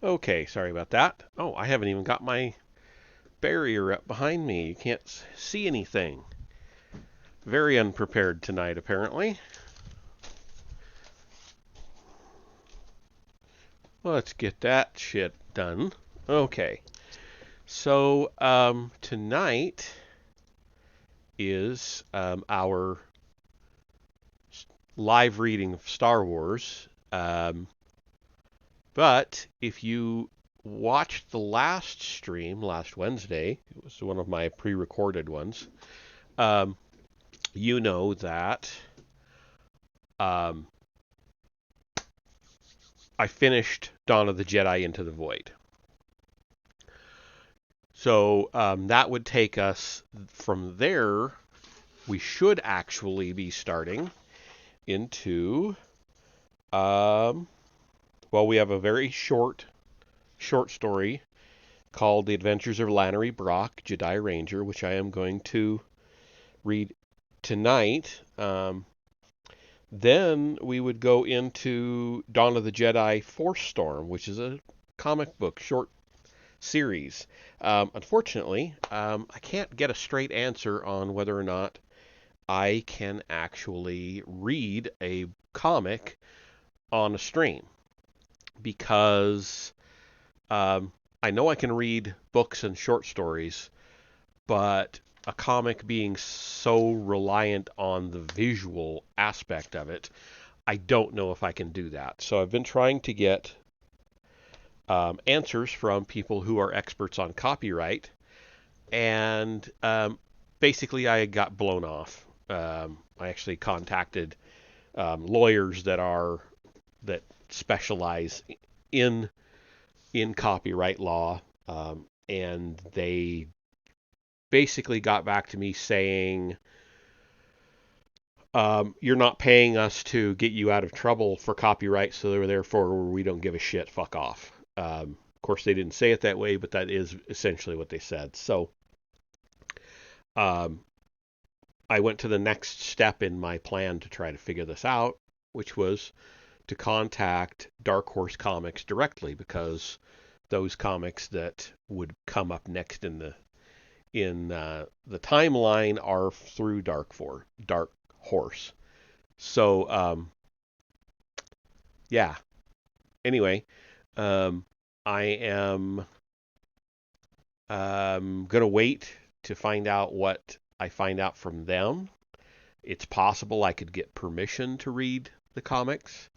Okay, sorry about that. Oh, I haven't even got my barrier up behind me. You can't see anything. Very unprepared tonight, apparently. Let's get that shit done. Okay, so tonight is our live reading of Star Wars. But if you watched the last stream last Wednesday, it was one of my pre-recorded ones. Um, you know that um, I finished Dawn of the Jedi Into the Void. So that would take us from there. We should actually be starting into. Well, we have a very short story called The Adventures of Lanoree Brock, Jedi Ranger, which I am going to read tonight. Then we would go into Dawn of the Jedi Force Storm, which is a comic book short series. Unfortunately, I can't get a straight answer on whether or not I can actually read a comic on a stream because I know I can read books and short stories, but a comic being so reliant on the visual aspect of it, I don't know if I can do that. So I've been trying to get answers from people who are experts on copyright, and basically I got blown off. I actually contacted lawyers that specialize in copyright law, and they basically got back to me saying, you're not paying us to get you out of trouble for copyright, so therefore we don't give a shit, fuck off. Of course, they didn't say it that way, but that is essentially what they said. So um, I went to the next step in my plan to try to figure this out, which was to contact Dark Horse Comics directly, because those comics that would come up next in the timeline are through Dark Horse. So yeah. Anyway, I am gonna wait to find out what I find out from them. It's possible I could get permission to read the comics.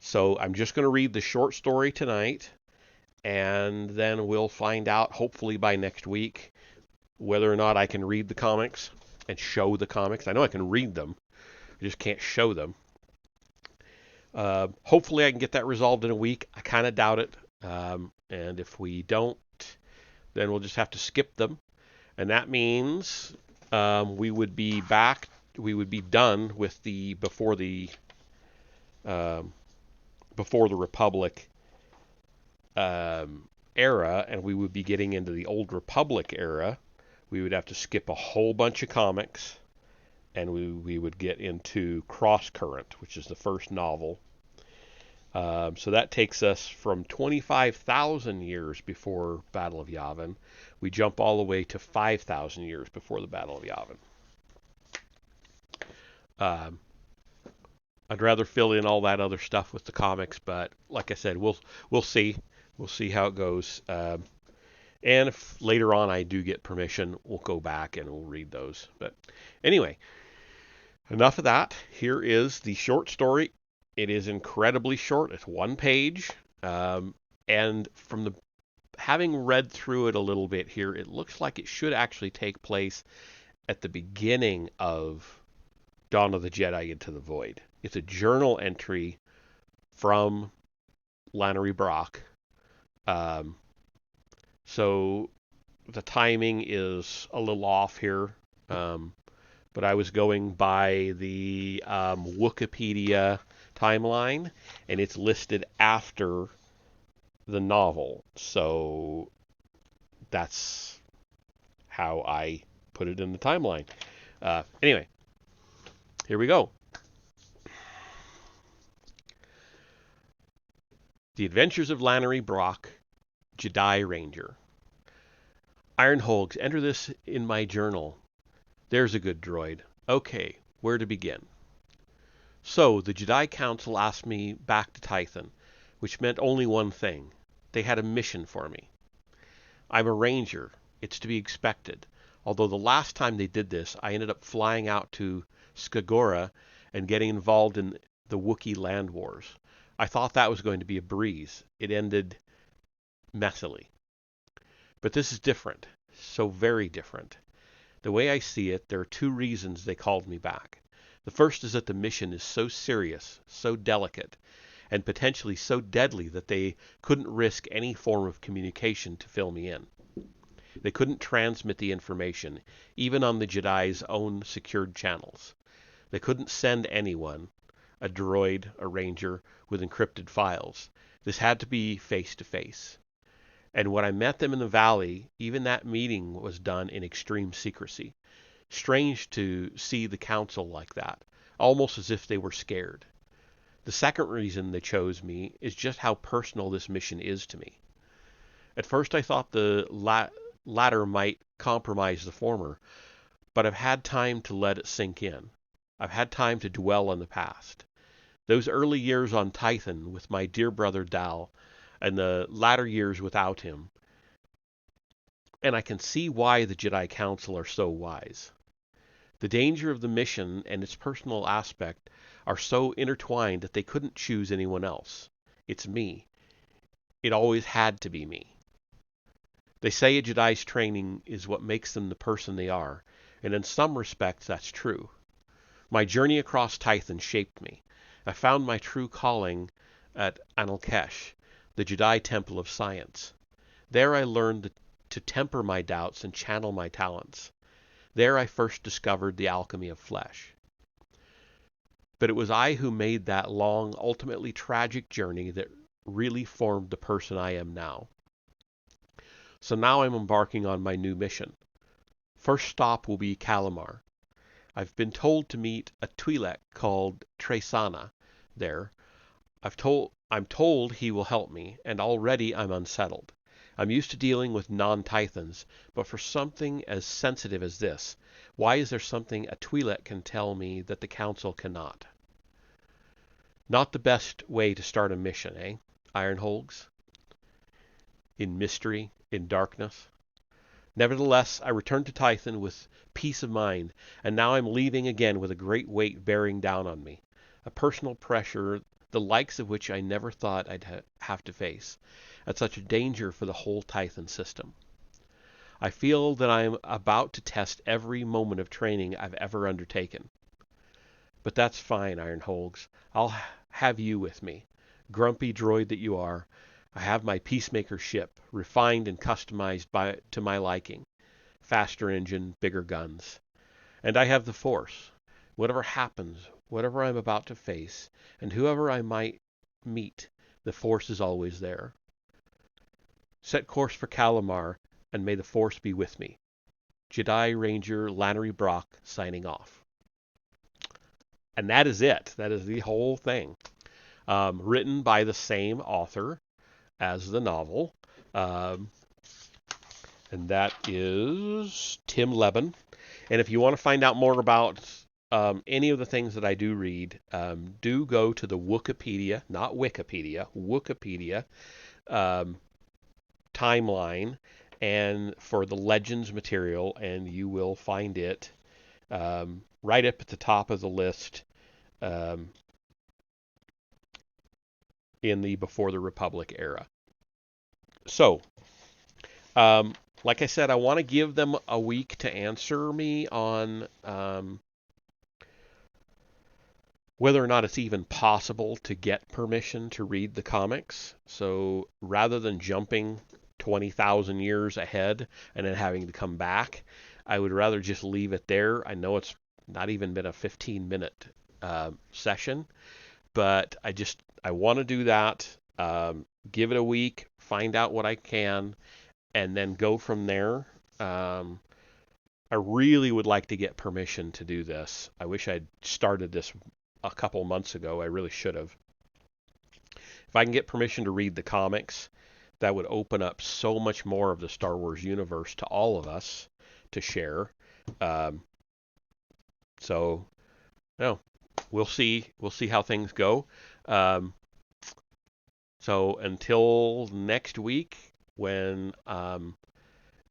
So I'm just going to read the short story tonight, and then we'll find out, hopefully by next week, whether or not I can read the comics and show the comics. I know I can read them, I just can't show them. Hopefully I can get that resolved in a week. I kind of doubt it. And if we don't, then we'll just have to skip them. And that means we would be done with the before the Republic era, and we would be getting into the Old Republic era. We would have to skip a whole bunch of comics, and we would get into Cross Current, which is the first novel. So that takes us from 25,000 years before Battle of Yavin. We jump all the way to 5,000 years before the Battle of Yavin. I'd rather fill in all that other stuff with the comics, but like I said, we'll see. We'll see how it goes. And if later on I do get permission, we'll go back and we'll read those. But anyway, enough of that. Here is the short story. It is incredibly short. It's one page. And from having read through it a little bit here, it looks like it should actually take place at the beginning of Dawn of the Jedi Into the Void. It's a journal entry from Lanoree Brock. So the timing is a little off here, but I was going by the Wikipedia timeline, and it's listed after the novel. So that's how I put it in the timeline. Anyway, here we go. The Adventures of Lanoree Brock, Jedi Ranger. Iron Hulks, enter this in my journal. There's a good droid. Okay, where to begin? So, the Jedi Council asked me back to Tython, which meant only one thing. They had a mission for me. I'm a ranger. It's to be expected. Although the last time they did this, I ended up flying out to Skagora and getting involved in the Wookiee land wars. I thought that was going to be a breeze. It ended messily. But this is different. So very different. The way I see it, there are two reasons they called me back. The first is that the mission is so serious, so delicate, and potentially so deadly that they couldn't risk any form of communication to fill me in. They couldn't transmit the information, even on the Jedi's own secured channels. They couldn't send anyone, a droid, a ranger, with encrypted files. This had to be face-to-face. And when I met them in the valley, even that meeting was done in extreme secrecy. Strange to see the council like that, almost as if they were scared. The second reason they chose me is just how personal this mission is to me. At first I thought the latter might compromise the former, but I've had time to let it sink in. I've had time to dwell on the past. Those early years on Tython with my dear brother Dal, and the latter years without him. And I can see why the Jedi Council are so wise. The danger of the mission and its personal aspect are so intertwined that they couldn't choose anyone else. It's me. It always had to be me. They say a Jedi's training is what makes them the person they are, and in some respects that's true. My journey across Tython shaped me. I found my true calling at Anilkesh, the Jedi Temple of Science. There I learned to temper my doubts and channel my talents. There I first discovered the alchemy of flesh. But it was I who made that long, ultimately tragic journey that really formed the person I am now. So now I'm embarking on my new mission. First stop will be Kalamar. I've been told to meet a Twi'lek called Tresana there. I'm told he will help me, and already I'm unsettled. I'm used to dealing with non-Tythons, but for something as sensitive as this, why is there something a Twi'lek can tell me that the Council cannot? Not the best way to start a mission, eh, Iron Hulks? In mystery, in darkness. Nevertheless, I returned to Tython with peace of mind, and now I'm leaving again with a great weight bearing down on me, a personal pressure the likes of which I never thought I'd have to face, at such a danger for the whole Tython system. I feel that I am about to test every moment of training I've ever undertaken. But that's fine, Iron Hulks. I'll have you with me. Grumpy droid that you are, I have my Peacemaker ship, refined and customized to my liking. Faster engine, bigger guns. And I have the Force. Whatever happens, whatever I'm about to face, and whoever I might meet, the Force is always there. Set course for Kalamar, and may the Force be with me. Jedi Ranger Lanoree Brock signing off. And that is it. That is the whole thing. Written by the same author as the novel. And that is Tim Leben. And if you want to find out more about any of the things that I do read, do go to the Wikipedia, not Wikipedia, Wikipedia timeline, and for the Legends material, and you will find it right up at the top of the list in the Before the Republic era. So, like I said, I want to give them a week to answer me on whether or not it's even possible to get permission to read the comics. So rather than jumping 20,000 years ahead and then having to come back, I would rather just leave it there. I know it's not even been a 15-minute session, but I want to do that. Give it a week, find out what I can, and then go from there. I really would like to get permission to do this. I wish I'd started this a couple months ago. I really should have. if I can get permission to read the comics, that would open up so much more of the Star Wars universe to all of us to share. Um, so, no, we'll see. We'll see how things go. Um, so until next week, when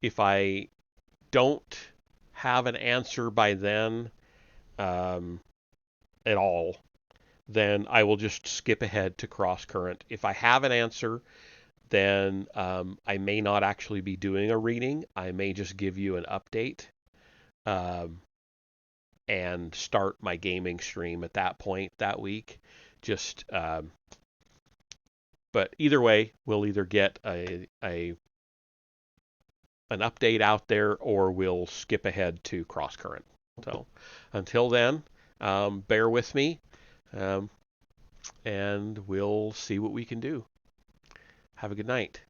if I don't have an answer by then at all, then I will just skip ahead to Cross Current. If I have an answer, then I may not actually be doing a reading. I may just give you an update um, and start my gaming stream at that point that week. Just, but either way, we'll either get an update out there or we'll skip ahead to Cross Current. So until then, bear with me, um, and we'll see what we can do. Have a good night.